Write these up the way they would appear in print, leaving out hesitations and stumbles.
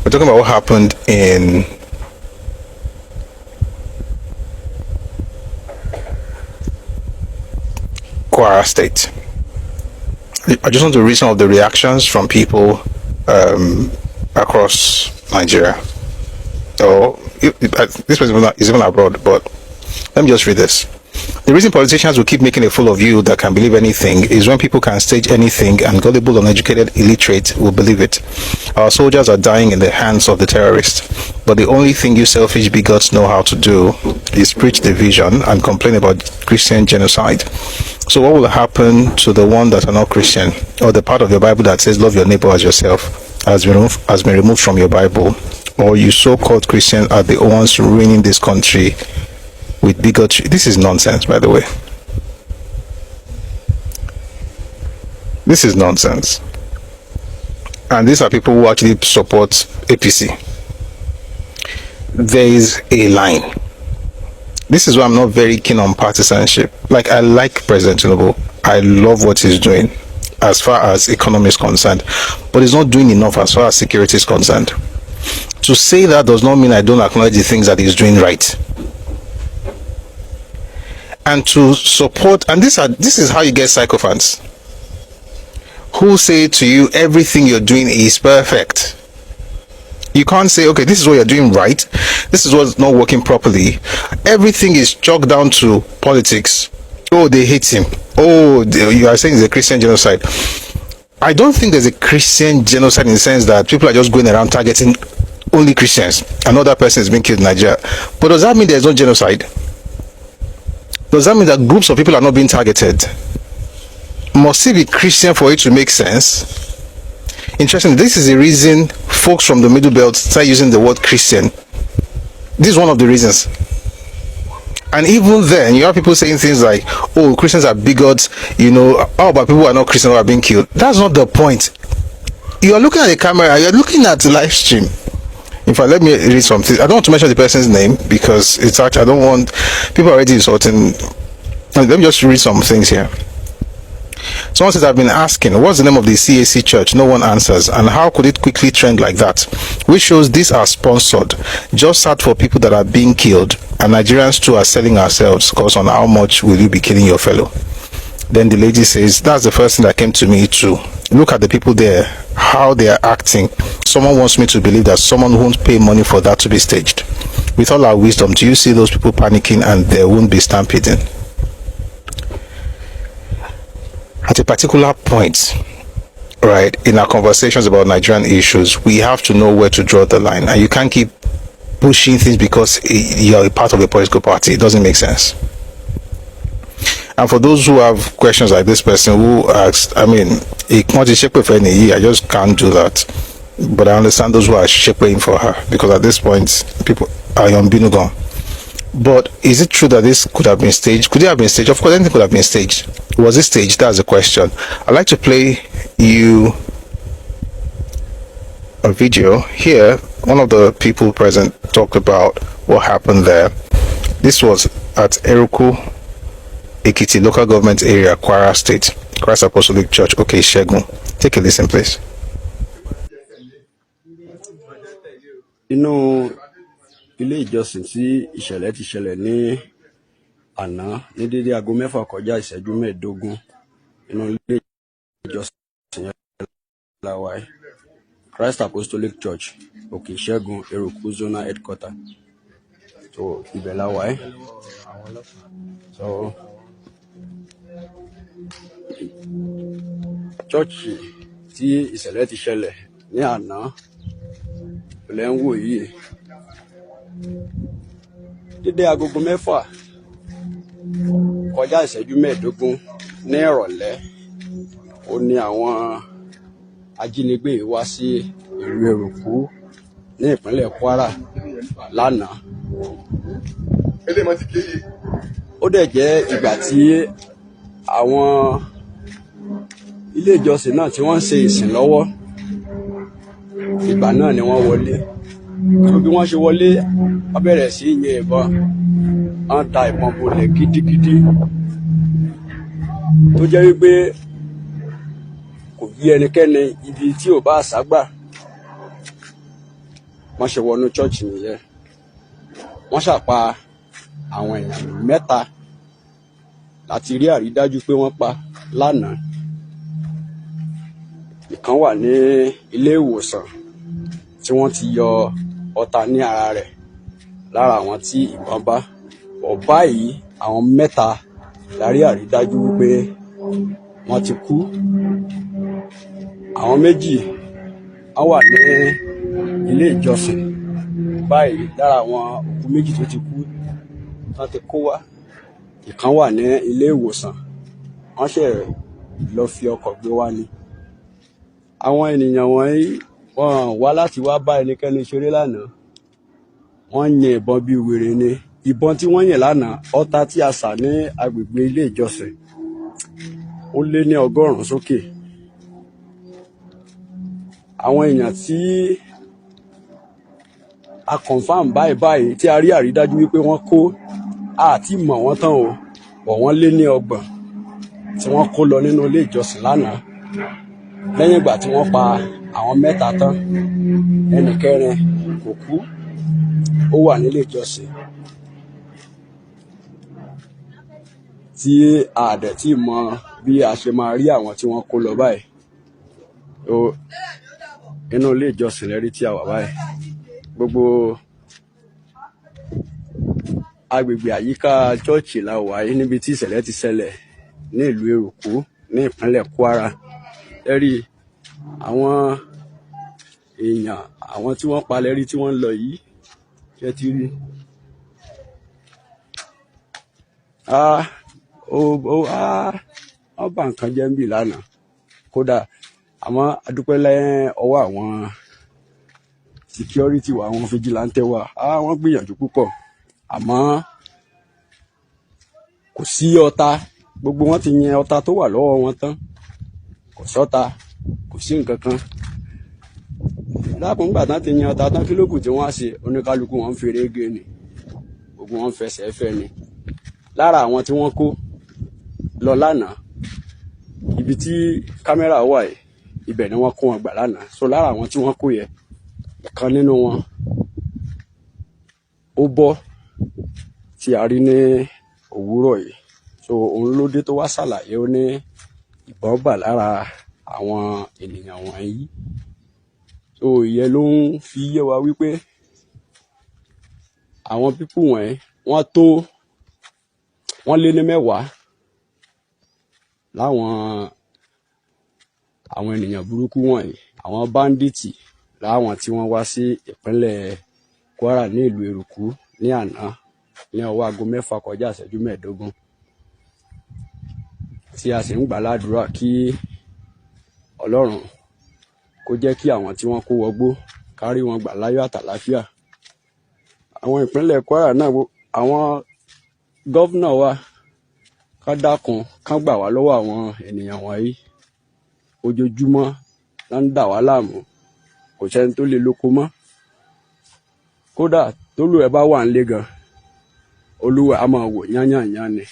We're talking about what happened in Kwara State. I just want to read some of the reactions from people across Nigeria. This person is even abroad, but let me just read this. The reason politicians will keep making a fool of you that can believe anything is when people can stage anything and gullible, uneducated, illiterate will believe it. Our soldiers are dying in the hands of the terrorists, but the only thing you selfish bigots know how to do is preach division and complain about Christian genocide. So what will happen to the one that are not Christian, or the part of your Bible that says love your neighbor as yourself has been removed from your Bible, or you so-called Christians are the ones ruining this country with bigotry? This is nonsense, by the way. This is nonsense. And these are people who actually support APC. There is a line. This is why I'm not very keen on partisanship. Like, I like President Tinubu. I love what he's doing as far as economy is concerned, but he's not doing enough as far as security is concerned. To say that does not mean I don't acknowledge the things that he's doing right. And to support, and this is how you get sycophants who say to you everything you're doing is perfect. You can't say, okay, this is what you're doing right, this is what's not working properly. Everything is chalked down to politics. Oh, they hate him. Oh, you are saying it's a Christian genocide. I don't think there's a Christian genocide in the sense that people are just going around targeting only Christians. Another person is being killed in Nigeria. But does that mean there's no genocide? Does that mean that groups of people are not being targeted? Must it be Christian for it to make sense? Interesting. This is the reason folks from the Middle Belt start using the word Christian. This is one of the reasons. And even then, you have people saying things like, oh, Christians are bigots, you know, how about people who are not Christian who are being killed? That's not the point. You are looking at the camera, you're looking at the live stream. In fact, let me read something. I don't want to mention the person's name because it's actually, I don't want people already insulting. Let me just read some things here. Someone says, I've been asking, what's the name of the CAC church? No one answers. And how could it quickly trend like that? Which shows these are sponsored, just sad for people that are being killed. And Nigerians too are selling ourselves because on how much will you be killing your fellow? Then the lady says, that's the first thing that came to me too. Look at the people there, how they are acting. Someone wants me to believe that someone won't pay money for that to be staged. With all our wisdom, do you see those people panicking and there won't be stampeding? At a particular point, right, in our conversations about Nigerian issues, we have to know where to draw the line. And you can't keep pushing things because you're a part of a political party. It doesn't make sense. And for those who have questions like this person who asked, I mean, I just can't do that. But I understand those who are shaping for her, because at this point, people are on Binugon. But is it true that this could have been staged? Could it have been staged? Of course, anything could have been staged. Was it staged? That's the question. I'd like to play you a video. Here, one of the people present talked about what happened there. This was at Eruku, Ekiti local government area, Kwara State, Christ Apostolic Church. Okay, Shegun. Take a listen, please. You know, ilé ìjọsìn tí ìṣẹ̀lẹ̀ ti ṣẹlẹ̀ ní àná ní dédé aago 6 kọjá ìṣẹ́jú 15 inú ilé ìjọsìn yẹn la wà yìí, Christ Apostolic Church, Òkè Ìṣẹ́gun, Eruku Zonal Headquarter. So ibẹ̀ la wà yìí. So church tí ìṣẹ̀lẹ̀ ti ṣẹlẹ̀ ní àná lẹ́ ń wò yìí. Dédé agogo 6 kọjá ìṣẹ́jú 15 ní ìrọ̀lẹ́ ó ní àwọn ajínigbé wá sí ìlú Èrùkú ní ìpínlẹ̀ Kwara lánàá. Ó dẹ̀ jẹ́ ìgbà tí àwọn ilé ìjọsìn náà tí wọ́n ń ṣe ìsìn lọ́wọ́, ìgbà náà ni wọ́n wọlé. Bí wọ́n ṣe wọlé, wọ́n bẹ̀rẹ̀ sí yin ìbọn, wọ́n ta ìbọn bolẹ̀ gidigidi tó jẹ́ wípé kò bí ẹnikẹ́ni ibi tí ò bá àṣàgbà. Wọ́n ṣe wọnú chọ́ọ̀chì nìyẹn. Wọ́n ṣàpa àwọn èèyàn 3 láti rí àrídájú pé wọ́n pa lánàá. Ìkan wà ní ilé ìwòsàn tí wọ́n ti yọ ọta ní ara rẹ̀ lára àwọn tí ìbọn bá. Ọ̀bá yìí àwọn 3 la rí àrídájú wípé wọ́n ti kú. Àwọn 2 wọ́n wà ní ilé ìjọsìn báyìí lára àwọn òkú 2 tó ti kú tán ti kó wá. Ìkan wà ní ilé ìwòsàn, wọ́n ṣẹ̀ lọ fi ọkọ̀ gbé wá ni. Àwọn ènìyàn wọ̀nyí wọ́n wá láti wá bá ẹnikẹ́ni ṣeré lánàá. Wọ́n yin ìbọn bí wèrè ni. Ìbọn tí wọ́n yìn lánàá, ọta tí a sà ní agbègbè ilé ìjọsìn, ó lé ní 100 sókè. Àwọn èèyàn tí a confirm báyìí tí a rí àrídájú wípé wọ́n kó, àti mọ̀ wọ́n tán o, bọ̀ wọ́n lé ní 30 tí wọ́n kó lọ nínú ilé ìjọsìn lánàá. Lẹ́yìn ìgbà tí wọ́n pa àwọn 3 tán, ẹnì kẹrin kò kú, ó wà nílé ìjọsìn tí a dẹ̀ tí mọ bí a ṣe máa rí àwọn tí wọ́n kó lọ báyìí. Inú ilé ìjọsìn lẹ́rí tí a wà báyìí. Gbogbo agbègbè àyíká chọ́ọ̀chì la wà yìí níbi tí ìṣẹ̀lẹ̀ ti ṣẹlẹ̀ ní ìlú Èrùkú ní ìpínlẹ̀ Kwara. Lẹ́rí àwọn èèyàn, àwọn tí wọ́n pa lẹ́rí tí wọ́n ń lọ yìí, ṣé ti rí? Wọ́n bà nǹkan jẹ́ ń bì lánàá. Kódà àmọ́ a dúpẹ́ lẹ́yìn ọwọ́ àwọn security wa, àwọn vigilante wa. Wọ́n gbìyànjú púpọ̀, àmọ́ kò sí ọta. Gbogbo wọn ti yin ọta tó wà lọ́wọ́ wọn tán. Kò sọ́ta, kò sí nǹkan kan. Láàpọ̀ nígbà tán ti yin ọta tán, kí ló kù tí wọ́n á ṣe? Oníkálukú wọn ń feré gé ni. Gbogbo wọn ń fẹsẹ̀ fẹ́ ni. Lára àwọn tí wọ́n kó lọ lánàá, ibi tí kámẹ́rà wà yìí, ibẹ̀ ni wọ́n kó wọn gbà lánàá. So lára àwọn tí wọ́n kó yẹ, ìkan nínú wọn ó bọ́ tí a rí ní òwúrọ̀ yìí. So òun ló dé tó wá ṣàlàyé, ó ní ìbọn bà lára àwọn ènìyàn wọ̀nyí. So ìyẹn ló ń fi yé wa wípé àwọn pípù wọ̀nyí wọ́n lé ní 10 láwọn àwọn ènìyàn burúkú wọ̀nyí, àwọn bandits láwọn tí wọ́n wá sí ìpínlẹ̀ Kwara ní ìlú Èrùkú ní àná ní ọwọ́ aago 6:15 tí a sì ń gbà ládùúrà kí Ọlọ́run kó jẹ́ kí àwọn tí wọ́n kó wọgbó kárí wọn gbà láyọ̀ àtàlàáfíà. Àwọn ìpínlẹ̀ Kwara náà, àwọn gọ́vnà wa ká dákun kán gbà wá lọ́wọ́ àwọn ènìyàn wọ̀nyí. Ojoojúmọ́ ló ń dà wá láàmú, kò sẹ́ni tó lè lóko mọ́. Kódà tólúwẹ̀ bá wà nílé gan, olúwẹ̀ á máa wò yányànyán ni.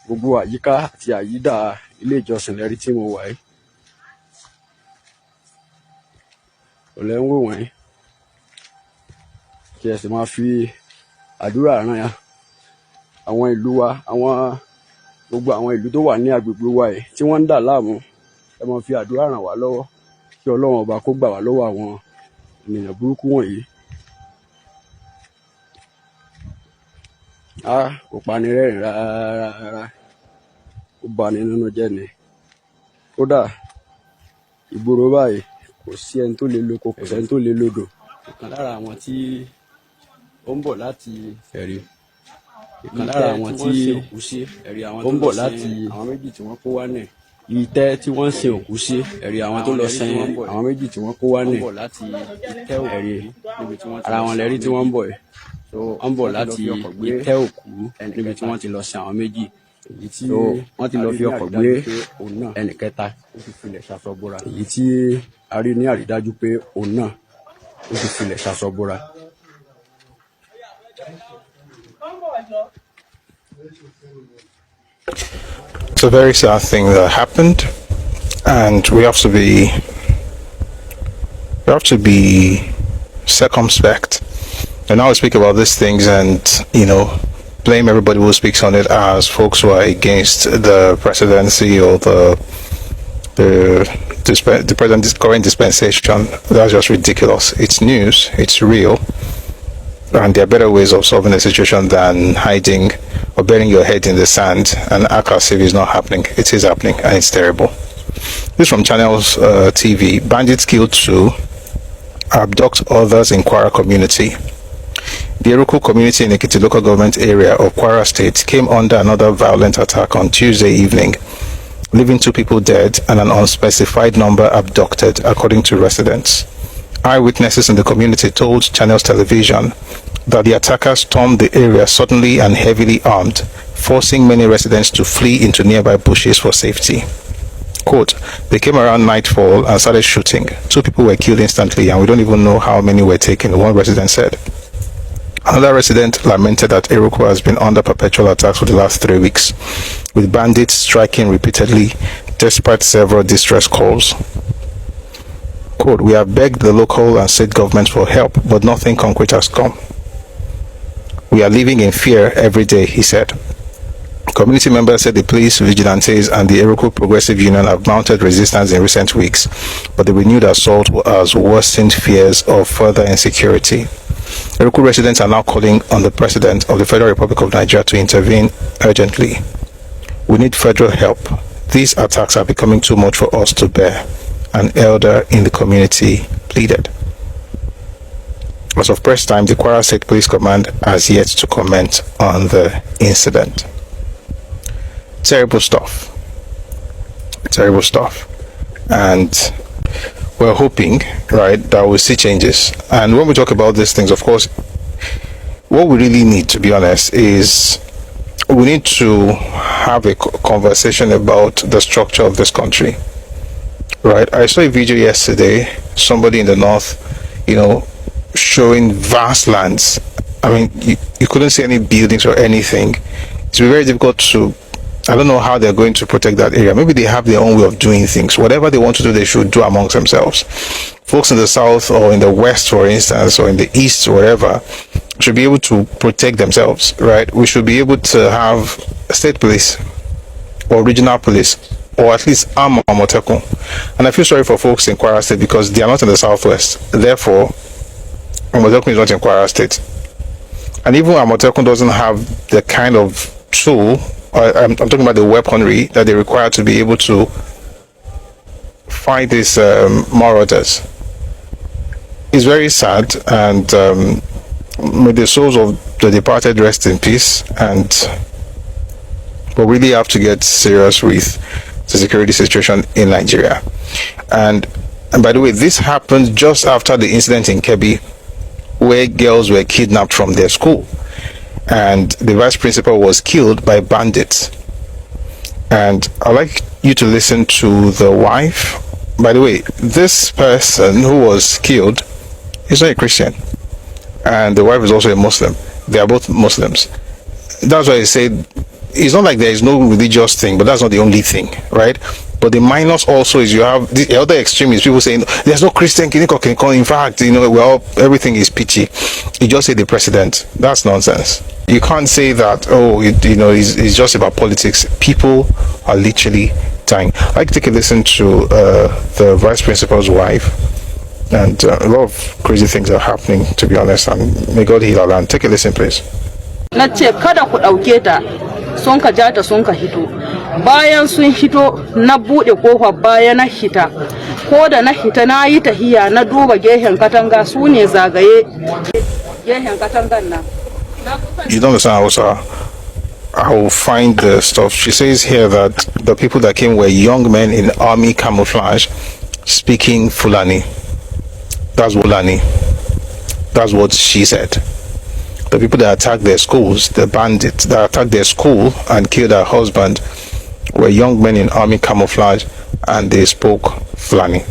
Gbogbo àyíká àti àyídà ilé ìjọsìn lẹ́rí tí mo wà yìí. Ọ̀lẹ́ ń wò wọ̀nyí, kí ẹ sì máa fi àdúrà ràn yá àwọn ìlú wa, gbogbo àwọn ìlú tó wà ní agbègbè wa yìí tí wọ́n ń dà láàmú. Ẹ máa fi àdúrà ràn wá lọ́wọ́ kí Ọlọ́run ọba kó gbà wá lọ́wọ́ àwọn ènìyàn burúkú wọ̀nyí. Kò pani rẹ́rìn rárá, ó bani nínú jẹ́ ni. Kódà ìgboro báyìí kò sí ẹni tó lè lóko, kò sẹ́ni tó lè lódò. Ọ̀kan lára àwọn tí ó ń bọ̀ láti Fẹ̀rí ìkan lára àwọn tí ó ń bọ̀ láti àwọn méjì tí wọ́n kó wá nẹ̀ ìtẹ́ tí wọ́n sin òkú sí ẹ̀rí àwọn tó lọ sin àwọn méjì tí wọ́n kó wá nẹ̀ ẹ̀rí ara wọn lẹ́rí tí wọ́n ń bọ̀ ẹ̀ wọ́n ń bọ̀ láti ìtẹ́ òkú níbi tí wọ́n ti lọ sin àwọn méjì wọ́n ti lọ fi ọkọ̀ gbé ẹnì kẹta èyí tí a rí ní àrídájú pé òun náà ó ti filẹ̀ ṣaṣọ bóra. It's a very sad thing that happened, and we have to be circumspect. And now we speak about these things and, blame everybody who speaks on it as folks who are against the presidency or the president's current dispensation. That's just ridiculous. It's news, it's real, and there are better ways of solving the situation than hiding or burying your head in the sand and act as if it's not happening. It is happening, and it's terrible. This is from Channels TV. Bandits kill 2, abduct others in Kwara community. The Eruku community in Ethnicity local government area of Kwara State came under another violent attack on Tuesday evening, leaving 2 people dead and an unspecified number abducted, according to residents. Eyewitnesses in the community told Channels Television that the attackers stormed the area suddenly and heavily armed, forcing many residents to flee into nearby bushes for safety. Quote, they came around nightfall and started shooting. 2 people were killed instantly and we don't even know how many were taken, one resident said. Another resident lamented that Eruku has been under perpetual attacks for the last 3 weeks, with bandits striking repeatedly despite several distress calls. Quote, we have begged the local and state governments for help, but nothing concrete has come. We are living in fear every day, he said. Community members said the police, vigilantes, and the Eruku Progressive Union have mounted resistance in recent weeks, but the renewed assault has worsened fears of further insecurity. Eruku residents are now calling on the President of the Federal Republic of Nigeria to intervene urgently. We need federal help. These attacks are becoming too much for us to bear, an elder in the community pleaded. As of press time, the Kwara State Police Command has yet to comment on the incident. Terrible stuff. Terrible stuff. And we're hoping, right, that we'll see changes. And when we talk about these things, of course, what we really need, to be honest, is we need to have a conversation about the structure of this country. Right? I saw a video yesterday, somebody in the north, showing vast lands. I mean, you couldn't see any buildings or anything. It's very difficult to, I don't know how they're going to protect that area. Maybe they have their own way of doing things. Whatever they want to do, they should do amongst themselves. Folks in the south or in the west, for instance, or in the east or wherever, should be able to protect themselves, right? We should be able to have state police or regional police, or at least arm Amotekun. And I feel sorry for folks in Kwara State because they are not in the southwest. Therefore, Amotekun is not in Kwara State. And even Amotekun doesn't have the kind of tool, I'm talking about the weaponry that they require to be able to fight these marauders. It's very sad, and may the souls of the departed rest in peace. And we really have to get serious with the security situation in Nigeria. And by the way, this happened just after the incident in Kebbi, where girls were kidnapped from their school, and the vice principal was killed by bandits. And I'd like you to listen to the wife. By the way, this person who was killed is not a Christian, and the wife is also a Muslim. They are both Muslims. That's why I said it's not like there is no religious thing, but that's not the only thing, right? But the minus also is you have the other extreme is people saying there's no Christian kiniko. In fact, everything is peachy. You just say the president. That's nonsense. You can't say that, it's just about politics. People are literally dying. I'd like to take a listen to the vice principal's wife. And a lot of crazy things are happening, to be honest. And may God heal our land. Take a listen, please. Na ce kada ku ɗauke ta sun ka ja ta sun ka hito, bayan sun hito na buɗe kofar baya na hita, ko da na hita na yi tahiya na duba gehen katanga su ne zagaye gehen katangan nan You don't understand Hausa. I will find the stuff. She says here that the people that came were young men in army camouflage speaking Fulani. That's Fulani. That's what she said. The people that attacked their schools, the bandits that attacked their school and killed her husband, were young men in army camouflage and they spoke Fulani.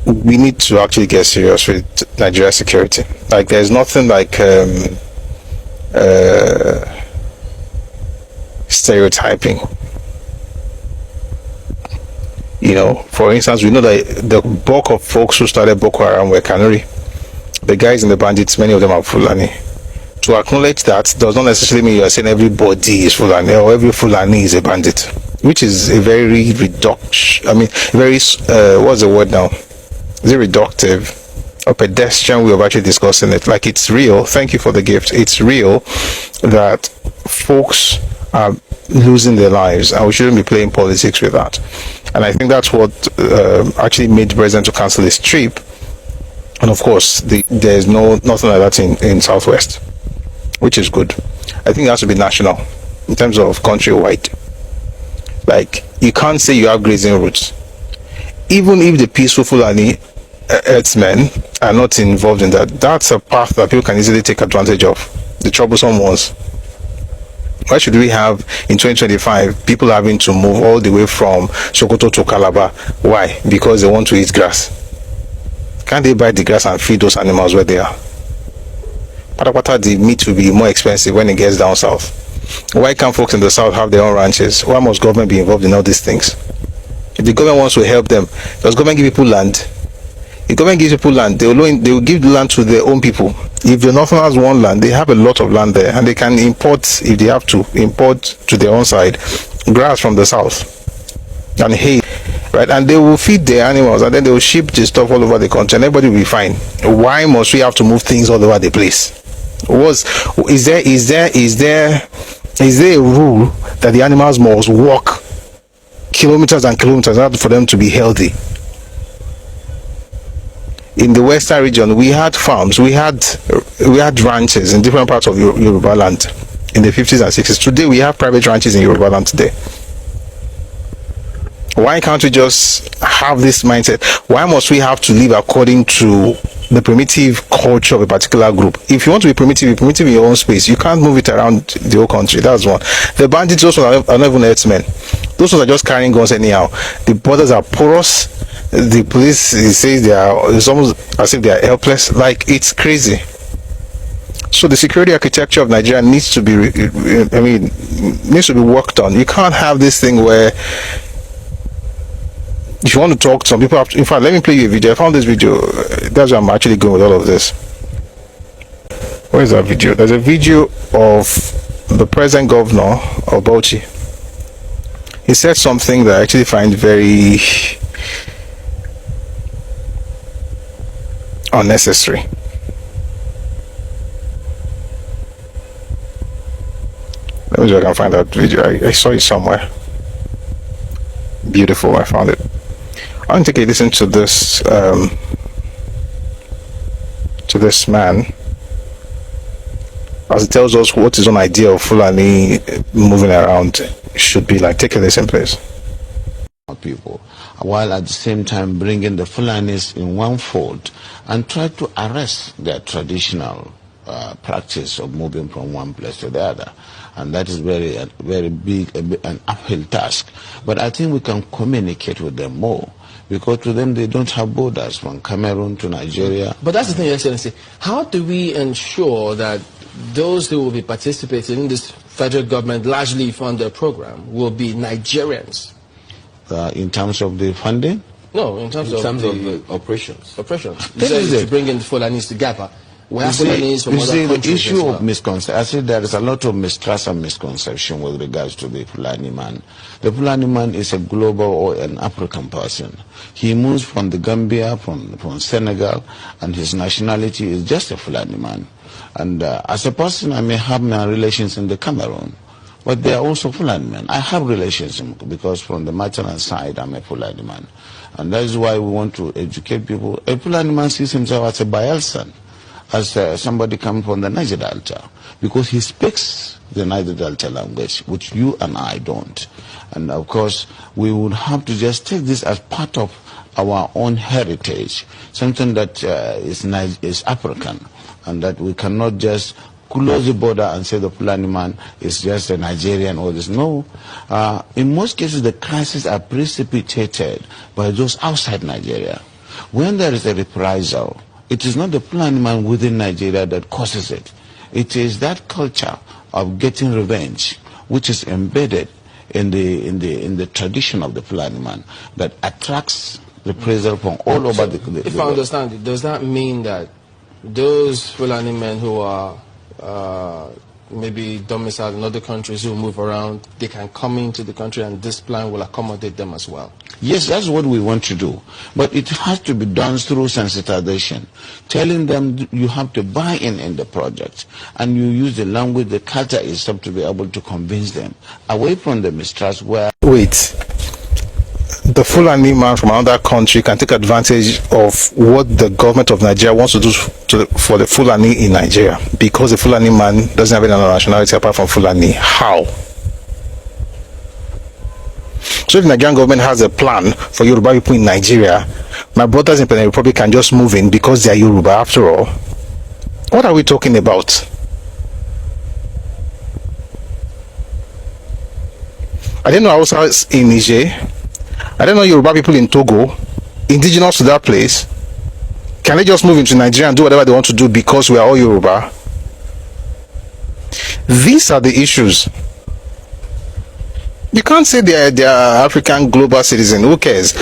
We need to actually get serious with Nigeria security. Like, there's nothing like stereotyping. You know, for instance, we know that the bulk of folks who started Boko Haram were Kanuri. The guys in the bandits, many of them are Fulani. To acknowledge that does not necessarily mean you are saying everybody is Fulani or every Fulani is a bandit, which is a very reduction. I mean, very what's the word now? Is it reductive or pedestrian way of actually discussing it? Like, it's real. Thank you for the gift. It's real that folks are losing their lives, and we shouldn't be playing politics with that. And I think that's what actually made the president to cancel his trip. And of course, there's nothing like that in Southwest, which is good. I think it has to be national in terms of countrywide. Like, you can't say you have grazing routes. Even if the peaceful Fulani herdsmen are not involved in that, that's a path that people can easily take advantage of. The troublesome ones. Why should we have in 2025 people having to move all the way from Sokoto to Calabar? Why? Because they want to eat grass. Can't they buy the grass and feed those animals where they are? Patapata, the meat will be more expensive when it gets down south. Why can't folks in the south have their own ranches? Why must government be involved in all these things? If the government wants to help them, does government give people land? If government gives people land, they will give the land to their own people. If the Northerners want land, they have a lot of land there, and they can import, if they have to, import to their own side grass from the south and hay, right? And they will feed their animals, and then they will ship the stuff all over the country, and everybody will be fine. Why must we have to move things all over the place? Is there a rule that the animals must walk kilometers and kilometers in order for them to be healthy? In the western region, we had farms, we had ranches in different parts of Yoruba land in the 50s and 60s. Today, we have private ranches in Yoruba land today. Why can't we just have this mindset? Why must we have to live according to the primitive culture of a particular group? If you want to be primitive in your own space. You can't move it around the whole country. That's one. The bandits also are not even herdsmen. Those ones are just carrying guns anyhow. The borders are porous. The police says it's almost as if they are helpless. Like, it's crazy. So the security architecture of Nigeria needs to be worked on. You can't have this thing where if you want to talk to some people, in fact, let me play you a video. I found this video. That's where I'm actually going with all of this. Where is that video? There's a video of the present governor of Bauchi. He said something that I actually find very unnecessary. Let me see if I can find that video. I saw it somewhere. Beautiful. I found it. I want to take a listen to this man as he tells us what his own idea of Fulani moving around should be like. Take a listen, please. People, while at the same time bringing the Fulanis in one fold and try to arrest their traditional practice of moving from one place to the other. And that is very big, an uphill task. But I think we can communicate with them more, because to them they don't have borders from Cameroon to Nigeria. But that's the thing, Your Excellency. How do we ensure that those who will be participating in this federal government largely funded program will be Nigerians? In terms of the funding? No, in terms of the operations. Operations. To bring in Fulanis together. We have Fulanis from other countries. The issue of misconception, I said there is a lot of mistrust and misconception with regards to the Fulani man. The Fulani man is a global or an African person. He moves from the Gambia, from Senegal, and his nationality is just a Fulani man. And as a person, I may have my relations in the Cameroon. but they are also Fulani men. I have relations because from the maternal side, I'm a Fulani man. And that is why we want to educate people. A Fulani man sees himself as a Bayelsan, as somebody coming from the Niger Delta, because he speaks the Niger Delta language, which you and I don't. And of course, we would have to just take this as part of our own heritage, something that is African, and that we cannot just close the border and say the Fulani man is just a Nigerian or this. No. In most cases, the crises are precipitated by those outside Nigeria. When there is a reprisal, it is not the Fulani man within Nigeria that causes it. It is that culture of getting revenge, which is embedded in the tradition of the Fulani man, that attracts reprisal from all over the If I understand it, does that mean that those Fulani men who are maybe domiciled in other countries who move around, they can come into the country and this plan will accommodate them as well? Yes, that's what we want to do. But it has to be done through sensitization, telling them you have to buy in the project, and you use the language, the culture itself to be able to convince them, away from the mistrust where... Wait. The Fulani man from another country can take advantage of what the government of Nigeria wants to do for the Fulani in Nigeria, because the Fulani man doesn't have any other nationality apart from Fulani. How? So if the Nigerian government has a plan for Yoruba people in Nigeria, my brothers in Benin Republic can just move in because they are Yoruba after all. What are we talking about? I didn't know Hausa in Niger. I don't know Yoruba people in Togo, indigenous to that place. Can they just move into Nigeria and do whatever they want to do because we are all Yoruba? These are the issues. You can't say they are African global citizen. Who cares?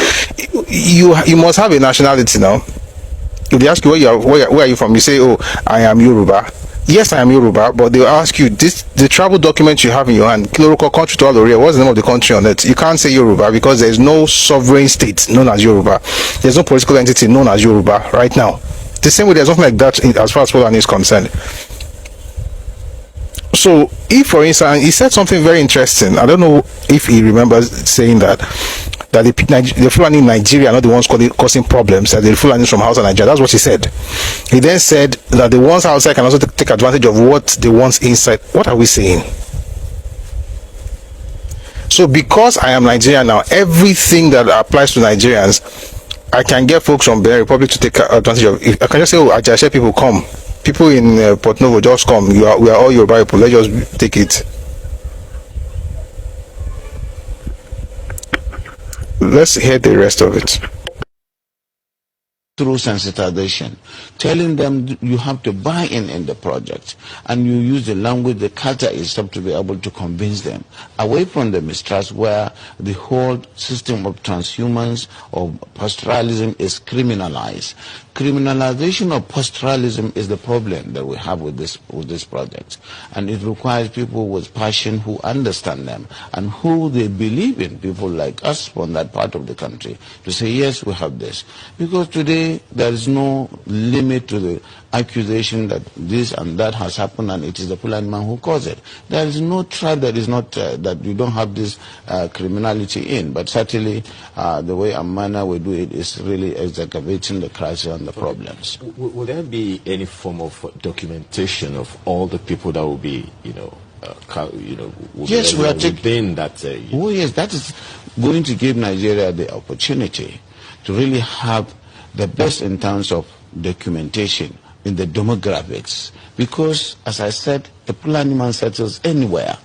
You must have a nationality now. If they ask you where are you from, you say, oh, I am Yoruba. Yes, I am Yoruba, but they'll ask you, the travel document you have in your hand, Kiloroko country to Aloria, what's the name of the country on it? You can't say Yoruba because there is no sovereign state known as Yoruba. There's no political entity known as Yoruba right now. The same way, there's nothing like that as far as Fulani is concerned. So, if, for instance, he said something very interesting, I don't know if he remembers saying that the Fulani in Nigeria are not the ones causing problems, that the Fulani from outside Nigeria. That's what he said. He then said that the ones outside can also take advantage of what the ones inside. What are we saying? So because I am Nigerian now, everything that applies to Nigerians, I can get folks from Benin Republic to take advantage of. I can just say, oh, Ajashe people come. People in Port Novo just come. We are all Yoruba people. Let's just take it. Let's hear the rest of it. Through sensitization, telling them you have to buy in the project, and you use the language, the culture itself to be able to convince them, away from the mistrust where the whole system of transhumance or pastoralism is criminalized. Criminalization of pastoralism is the problem that we have with this project, and it requires people with passion who understand them and who they believe in, people like us from that part of the country, to say yes, we have this. Because today there is no limit to the accusation that this and that has happened and it is the Fulani man who caused it. There is no tribe that is not that you don't have this criminality in, but certainly the way and manner we do it is really exacerbating the crisis and the problems. Will there be any form of documentation of all the people that will be, yes, we are within that? Oh yes, that is going to give Nigeria the opportunity to really have the best in terms of documentation in the demographics, because as I said, the Fulani man settles anywhere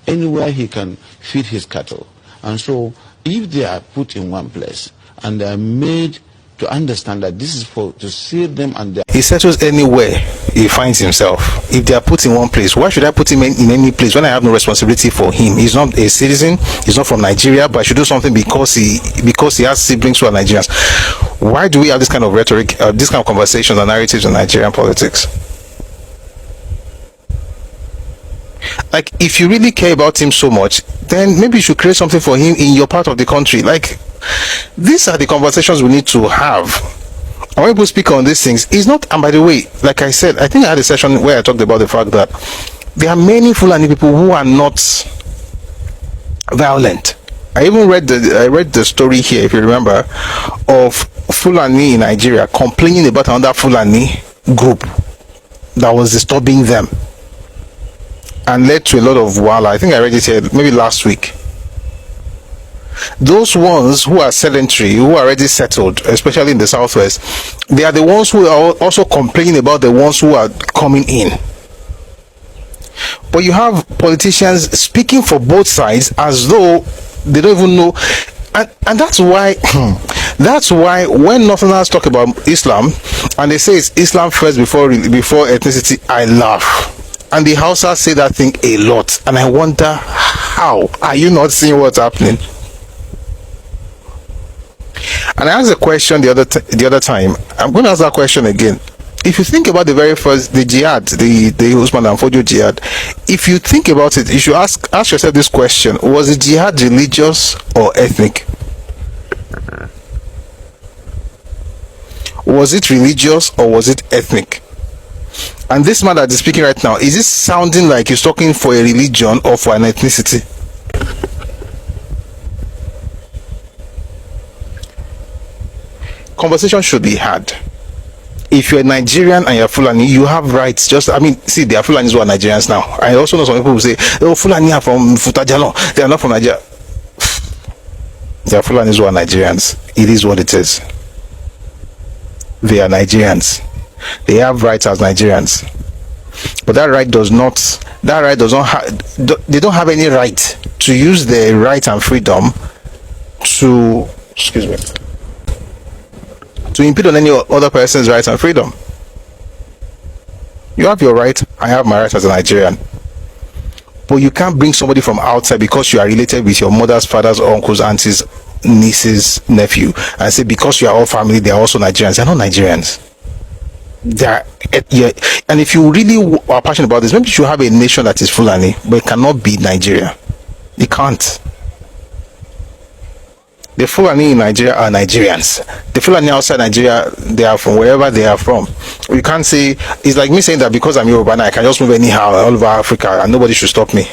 he can feed his cattle, and so if they are put in one place and they are made to understand that this is to save them, and he settles anywhere he finds himself. If they are put in one place, why should I put him in any place when I have no responsibility for him? He's not a citizen, he's not from Nigeria, but I should do something because he has siblings who are Nigerians. Why do we have this kind of rhetoric, this kind of conversations and narratives in Nigerian politics? Like, if you really care about him so much, then maybe you should create something for him in your part of the country. Like, these are the conversations we need to have. And when people speak on these things, it's not, and by the way, like I said, I think I had a session where I talked about the fact that there are many Fulani people who are not violent. I even read the story here, if you remember, of Fulani in Nigeria complaining about another Fulani group that was disturbing them and led to a lot of wala. I think I read it here maybe last week. Those ones who are sedentary, who are already settled, especially in the southwest, they are the ones who are also complaining about the ones who are coming in. But you have politicians speaking for both sides as though they don't even know, and that's why when Northerners talk about Islam and they say it's Islam first before ethnicity, I laugh. And the Hausas say that thing a lot, and I wonder, how are you not seeing what's happening? And I asked a question the other time. I'm going to ask that question again. If you think about the very first, the jihad, the Usman and Fodio jihad, if you think about it, you should ask yourself this question: was the jihad religious or ethnic? Was it religious or was it ethnic? And this man that is speaking right now, is this sounding like he's talking for a religion or for an ethnicity? Conversation should be had. If you're a Nigerian and you're Fulani, you have rights. See, there are Fulanis who are Nigerians now. I also know some people who say, oh, Fulani are from Futajalo. They are not from Nigeria. There are Fulanis who are Nigerians. It is what it is. They are Nigerians. They have rights as Nigerians. But they don't have any right to use their right and freedom to impede on any other person's rights and freedom. You have your right, I have my right as a Nigerian. But you can't bring somebody from outside because you are related with your mother's father's uncles, aunties, nieces, nephew, and say because you are all family, they are also Nigerians. They are not Nigerians. And if you really are passionate about this, maybe you should have a nation that is Fulani, but it cannot be Nigeria. It can't. The Fulani in Nigeria are Nigerians. The Fulani outside Nigeria, they are from wherever they are from. You can't say, it's like me saying that because I'm Yoruba now, I can just move anyhow all over Africa and nobody should stop me.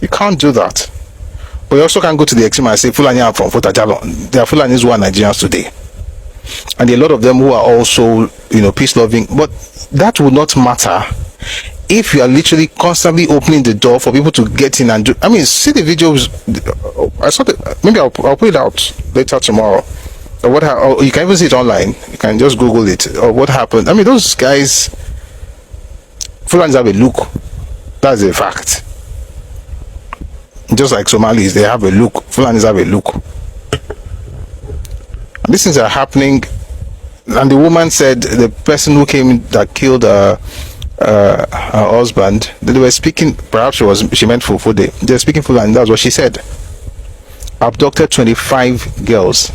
You can't do that. But you also can't go to the extreme and say Fulani are from Futajalo. There are Fulanis who are Nigerians today. And there are a lot of them who are also, peace-loving. But that would not matter if you are literally constantly opening the door for people to get in and do. See the videos. I saw maybe I'll put it out later tomorrow. Or you can even see it online. You can just Google it. Or what happened. Those guys, Fulanis have a look. That's a fact. Just like Somalis, they have a look. Fulanis have a look. And these things are happening. And the woman said the person who came that killed her husband, they were speaking, perhaps she meant Fufude. They were speaking Fulani, that's what she said. Abducted 25 girls.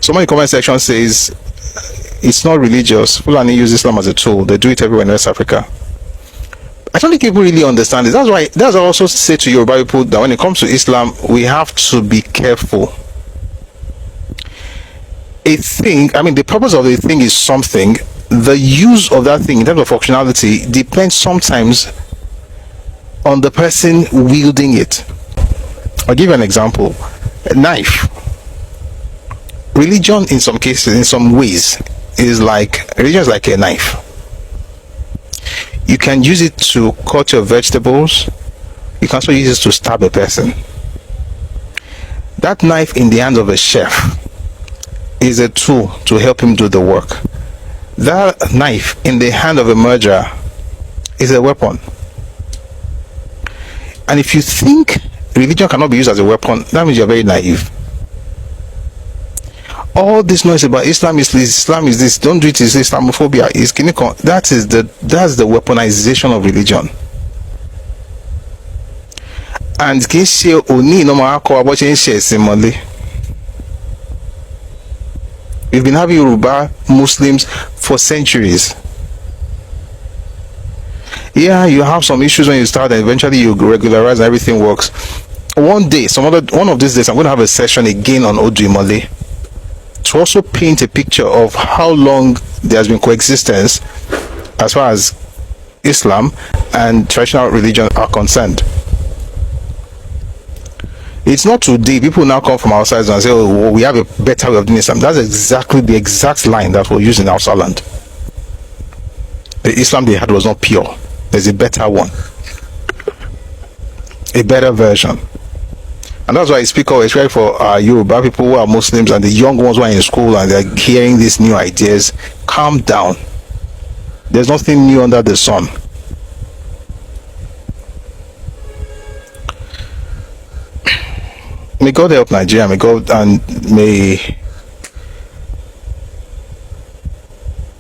Someone in the comment section says it's not religious. Fulani use Islam as a tool. They do it everywhere in West Africa. I don't think people really understand this. That's why I also say to Yoruba people that when it comes to Islam, we have to be careful. The purpose of a thing is something. The use of that thing in terms of functionality depends sometimes on the person wielding it. I'll give you an example. A knife. Religion in some cases, in some ways, religion is like a knife. You can use it to cut your vegetables. You can also use it to stab a person. That knife in the hands of a chef is a tool to help him do the work. That knife in the hand of a murderer is a weapon. And if you think religion cannot be used as a weapon, that means you're very naive. All this noise about Islam is this, don't do it, is Islamophobia, is clinical. That's the weaponization of religion. And we've been having Yoruba Muslims for centuries. Yeah, you have some issues when you start, and eventually you regularize and everything works. One of these days, I'm going to have a session again on Odu Imole to also paint a picture of how long there has been coexistence as far as Islam and traditional religion are concerned. It's not today people now come from outside and say, oh, well, we have a better way of doing Islam. That's exactly the exact line that was used in Hausa land. The Islam they had was not pure. There's a better one, a better version. And that's why I speak always right for Yoruba people who are Muslims and the young ones who are in school and they're hearing these new ideas. Calm down. There's nothing new under the sun. May God help Nigeria. May God and may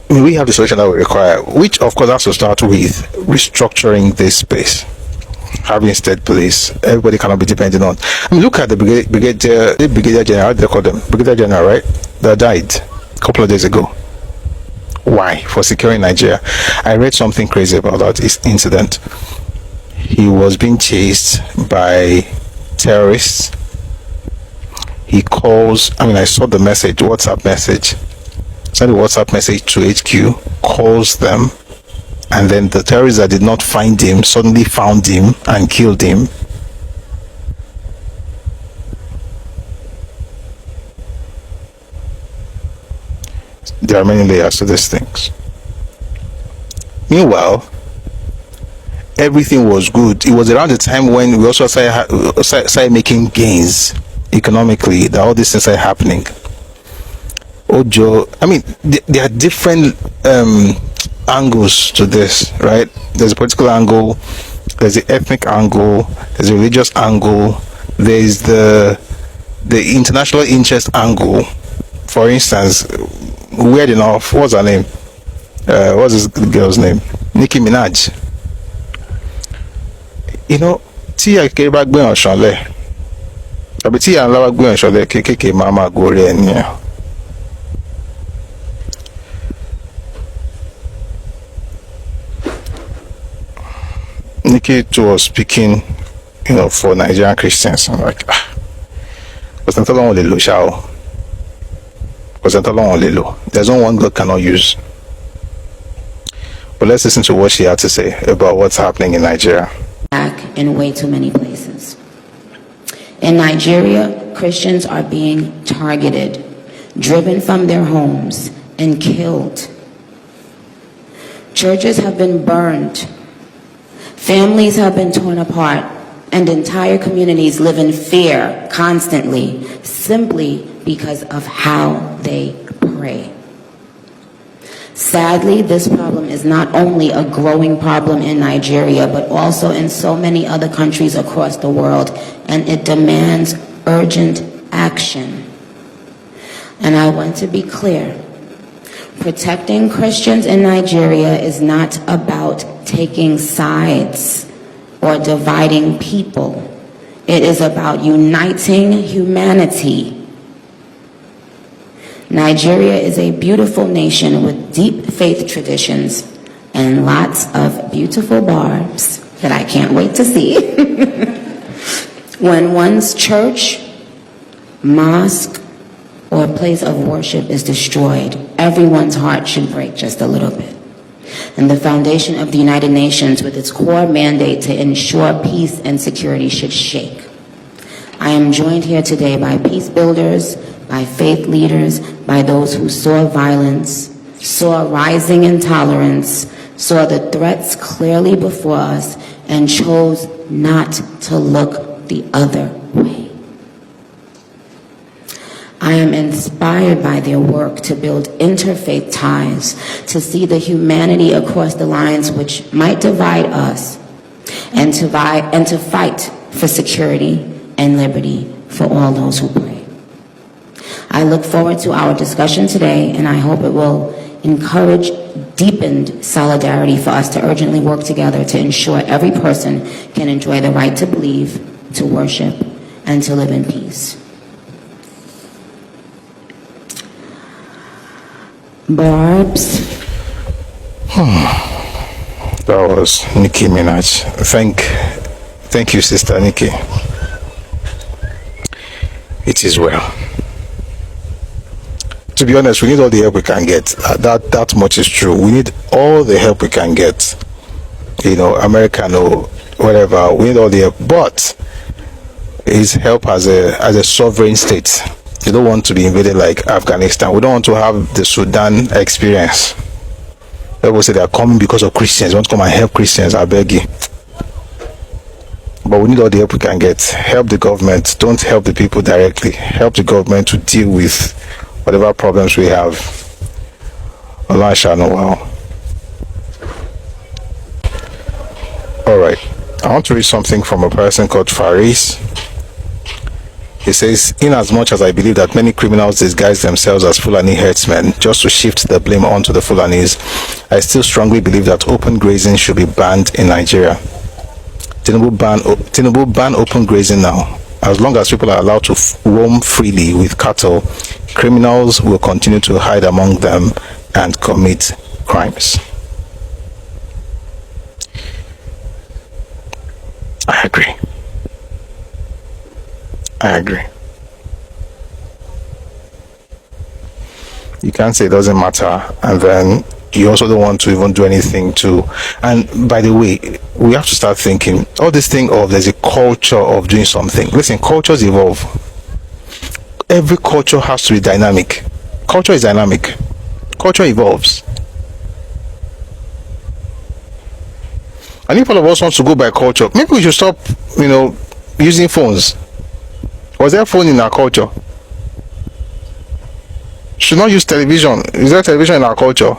we have the solution that we require, which of course has to start with restructuring this space, having state police. Everybody cannot be dependent on. I mean, look at the brigadier general. They call them brigadier general, right? That died a couple of days ago. Why? For securing Nigeria. I read something crazy about that incident. He was being chased by terrorists. He calls, I saw the message, WhatsApp message. Sent a WhatsApp message to HQ, calls them, and then the terrorists that did not find him suddenly found him and killed him. There are many layers to these things. Meanwhile, everything was good. It was around the time when we also started making gains economically, that all these things are happening. Ojo, there are different angles to this, right? There's a political angle, there's the ethnic angle, there's a religious angle, there's the international interest angle. For instance, weird enough, what's her name? What's this girl's name? Nicki Minaj. Tí àkékèké bá gbé hàn ṣánlẹ̀, tàbí tí ìyá ńlá bá gbé hàn ṣánlẹ̀, kékèké máa gorí ẹni. Nicki was speaking, for Nigerian Christians. I'm like, there's no one God cannot use. But let's listen to what she had to say about what's happening in Nigeria. Back in way too many places. In Nigeria, Christians are being targeted, driven from their homes, and killed. Churches have been burned. Families have been torn apart, and entire communities live in fear constantly, simply because of how they pray. Sadly, this problem is not only a growing problem in Nigeria, but also in so many other countries across the world, and it demands urgent action. And I want to be clear. Protecting Christians in Nigeria is not about taking sides or dividing people. It is about uniting humanity. Nigeria is a beautiful nation with deep faith traditions and lots of beautiful barbs that I can't wait to see. When one's church, mosque, or place of worship is destroyed, everyone's heart should break just a little bit. And the foundation of the United Nations, with its core mandate to ensure peace and security, should shake. I am joined here today by peace builders, by faith leaders, by those who saw violence, saw rising intolerance, saw the threats clearly before us, and chose not to look the other way. I am inspired by their work to build interfaith ties, to see the humanity across the lines which might divide us, and to fight for security and liberty for all those who pray. I look forward to our discussion today, and I hope it will encourage deepened solidarity for us to urgently work together to ensure every person can enjoy the right to believe, to worship, and to live in peace. Barbs. That was Nicki Minaj. Thank you, Sister Nicki. It is well. to be honest, we need all the help we can get. That much is true. We need all the help we can get. You know, American or whatever. We need all the help, but it's help as a sovereign state. You don't want to be invaded like Afghanistan. We don't want to have the Sudan experience. People say they are coming because of Christians. You want to come and help Christians? I beg you. But we need all the help we can get. Help the government. Don't help the people directly. Help the government to deal with whatever problems we have. Allah shall know how. Alright. I want to read something from a person called Faris. He says, in as much as I believe that many criminals disguise themselves as Fulani herdsmen just to shift the blame onto the Fulanis, I still strongly believe that open grazing should be banned in Nigeria. Tinubu ban open grazing now. As long as people are allowed to roam freely with cattle, criminals will continue to hide among them and commit crimes. I agree. You can't say it doesn't matter, and then you also don't want to even do anything to. And by the way, we have to start thinking all this thing of there's a culture of doing something. Listen, cultures evolve. Every culture has to be dynamic. Culture is dynamic. Culture evolves. And if all of us want to go by culture, maybe we should stop, using phones. Was there a phone in our culture? Should not use television. Is there television in our culture?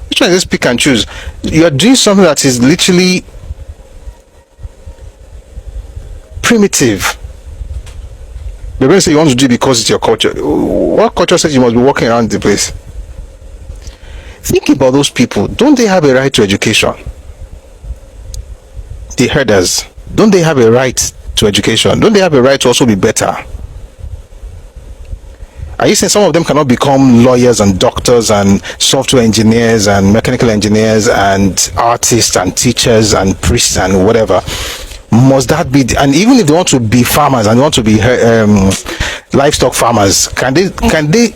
Which one is this pick and choose? You are doing something that is literally primitive. They're going to say you want to do it because it's your culture. What culture says you must be walking around the place? Think about those people. Don't they have a right to education? The herders, don't they have a right to education? Don't they have a right to also be better? Are you saying some of them cannot become lawyers and doctors and software engineers and mechanical engineers and artists and teachers and priests and whatever? Must that be? And even if they want to be farmers and they want to be livestock farmers, can they?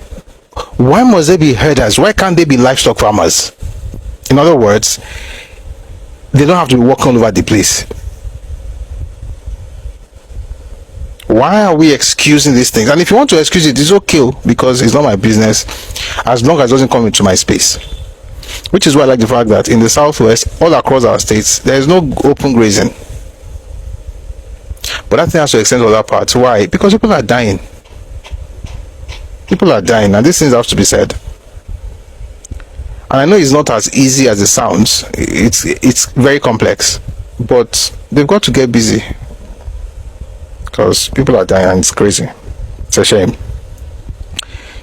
Why must they be herders? Why can't they be livestock farmers? In other words, they don't have to be walking all over the place. Why are we excusing these things? And if you want to excuse it, it's okay, because it's not my business, as long as it doesn't come into my space. Which is why I like the fact that in the southwest, all across our states, there is no open grazing. But that thing has to extend to other parts. Why? Because people are dying. People are dying, and these things have to be said. And I know it's not as easy as it sounds. It's very complex, but they've got to get busy. Because people are dying and it's crazy. It's a shame.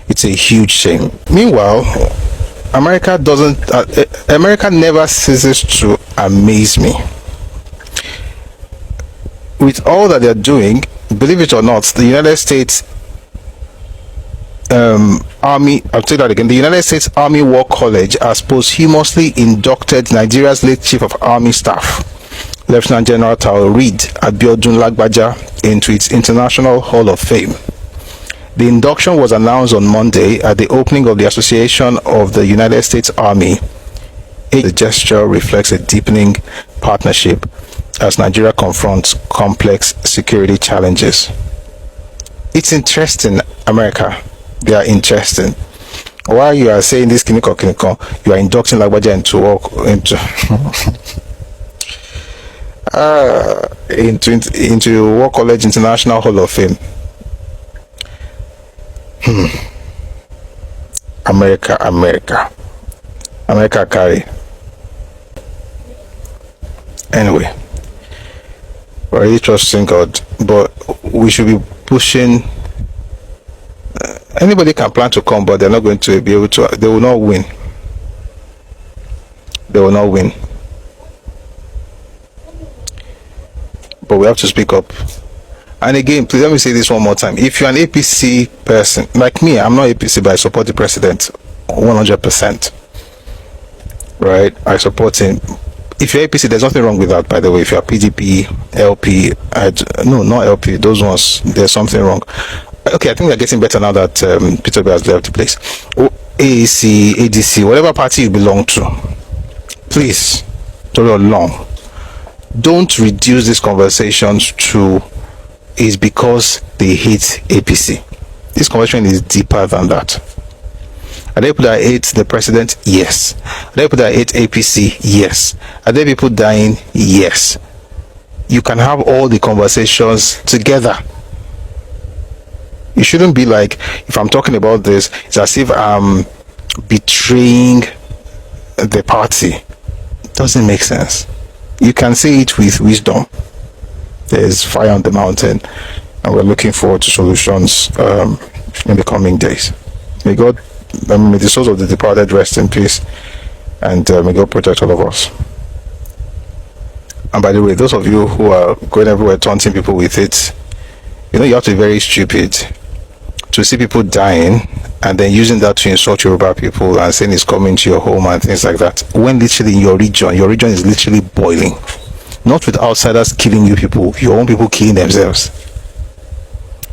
It's a huge shame. Meanwhile, America never ceases to amaze me. With all that they're doing, believe it or not, the United States Army, I'll say that again, the United States Army War College has posthumously inducted Nigeria's late Chief of Army Staff, Lieutenant General Taoreed Abiodun Lagbaja, into its International Hall of Fame. The induction was announced on Monday at the opening of the Association of the United States Army. The gesture reflects a deepening partnership as Nigeria confronts complex security challenges. It's interesting, America. They are interesting. While you are saying this kiniko, you are inducting Lagbaja into War College International Hall of Fame. America carry. Anyway, we're really trusting God, but we should be pushing. Anybody can plan to come, but they're not going to be able to. They will not win. They will not win. But we have to speak up. And again, please let me say this one more time. If you're an APC person, like me, I'm not APC, but I support the president 100%. Right? I support him. If you're APC, there's nothing wrong with that, by the way. If you're PDP, LP, no, not LP, those ones, there's something wrong. Okay, I think they're getting better now that Peter Obi has left the place. AAC, ADC, whatever party you belong to, please, to long, don't reduce these conversations to is because they hate APC. This conversation is deeper than that. Are there people that hate the president? Yes. Are there people that hate APC? Yes. Are there people dying? Yes. You can have all the conversations together. You shouldn't be like, if I'm talking about this, it's as if I'm betraying the party. It doesn't make sense. You can say it with wisdom. There's fire on the mountain, and we're looking forward to solutions in the coming days. May God, may the souls of the departed rest in peace, and may God protect all of us. And by the way, those of you who are going everywhere taunting people with it, you know, you have to be very stupid to see people dying and then using that to insult Yoruba people and saying it's coming to your home and things like that, when literally in your region is literally boiling. Not with outsiders killing you people, your own people killing themselves.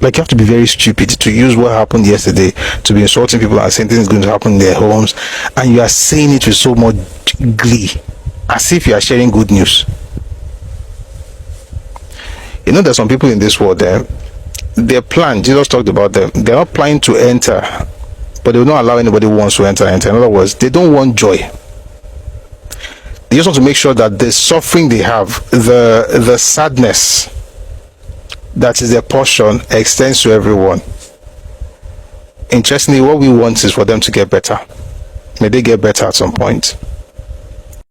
Like, you have to be very stupid to use what happened yesterday to be insulting people and saying things are going to happen in their homes, and you are saying it with so much glee, as if you are sharing good news. You know, there's some people in this world there, their plan, Jesus talked about them, they're not planning to enter, but they will not allow anybody who wants to enter. In other words, they don't want joy. They just want to make sure that the suffering they have, the sadness that is their portion, extends to everyone. Interestingly, what we want is for them to get better. May they get better at some point.